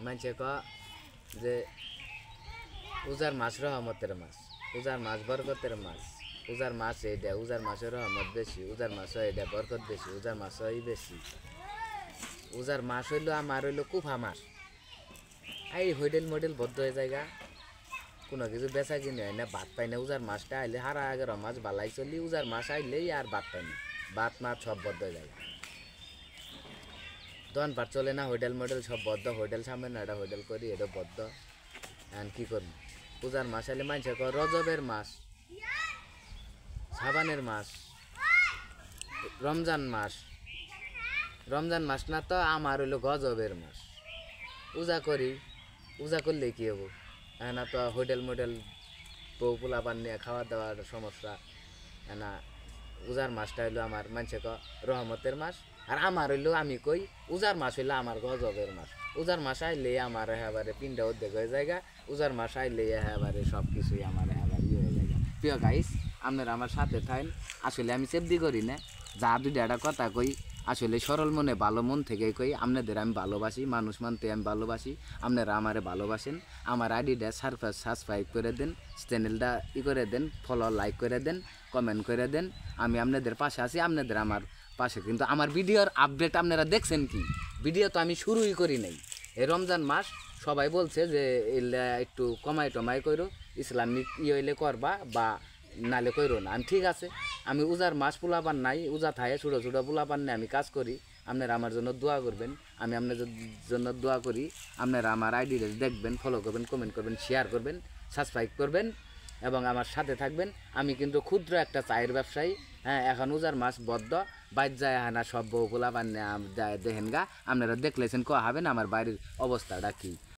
মানছে ক যে উজার মাছ রহমতের মাছ, উজার মাছ বরকতের মাছ, উজার মাছ এইটা, উজার মাছের রহমত বেশি, উজার মাছ এইটা বরকত বেশি, উজার মাছ এই বেশি। উজার মাছ হইলো আমার হইলো কুফা মাছ। এই হোটেল মোটেল বদ্ধ হয়ে জায়গা কোনো কিছু বেচা কিনে হয় না, ভাত পাই না। উজার মাছটা আইলে হারা আগের মাছ বালাই চলি, উজার মাছ আইলেই আর ভাত পাই না, ভাত মাছ সব বদ্ধ হয়ে যায়। দোকান পাট চলে না, হোটেল মোটেল সব বদ্ধ। হোটেল সামনে না, এটা হোটেল করি, এটা বদ্ধ। এখন কী করবো? পূজার মাছ আইলে মানছে কয় রজবের মাছ, সাবানের মাছ, রমজান মাস। রমজান মাস না তো আমার হইলো গজবের মাস। পূজা করি, পূজা করলে কী হবো? না তো হোটেল মোটেল বউ পোলা পান নিয়ে খাওয়া দাওয়ার সমস্যা। না, উজার মাছটা হইলো আমার মানছে ক রহমতের মাস। আর আমার হইলো আমি কই উজার মাছ হইলো আমার গজবের মাস। উজার মাস আইলে আমার একেবারে পিন্ডা উদ্যোগ হয়ে যায়। উজার মাস আইলে একেবারে সব কিছুই আমার একেবারে ইয়ে হয়ে যায়। প্রিয় গাইস, আপনারা আমার সাথে থাকেন। আসলে আমি চেপদি করি না, যা দুইটা একটা কথা কই আসলে সরল মনে ভালো মন থেকে কই। আপনাদের আমি ভালোবাসি, মানুষ মানতে আমি ভালোবাসি। আপনারা আমারে ভালোবাসেন। আমার আইডিটা সাবস্ক্রাইব করে দেন, চ্যানেলটা করে দেন, ফলো লাইক করে দেন, কমেন্ট করে দেন। আমি আপনাদের পাশে আছি, আপনাদের আমার পাশে। কিন্তু আমার ভিডিওর আপডেট আপনারা দেখছেন কি? ভিডিও তো আমি শুরুই করি নাই। এই রমজান মাস সবাই বলছে যে একটু কমাই টমাই করো, ইসলামিক হইলে করবা বা নালে কইরো না। আমি ঠিক আছে, আমি উজার মাছ পোলাপান নাই, উজা থায়ে ছোটো ছোটো পোলাপান নিয়ে আমি কাজ করি। আপনারা আমার জন্য দোয়া করবেন, আমি আপনাদের জন্য দোয়া করি। আপনারা আমার আইডিটা দেখবেন, ফলো করবেন, কমেন্ট করবেন, শেয়ার করবেন, সাবস্ক্রাইব করবেন এবং আমার সাথে থাকবেন। আমি কিন্তু ক্ষুদ্র একটা চায়ের ব্যবসায়ী। হ্যাঁ, এখন উজার মাছ বদ্ধ বাইর যায় না, সব বউ পোলাপান দেখেন গা। আপনারা দেখলেছেন ক হবেন আমার বাড়ির অবস্থাটা কী।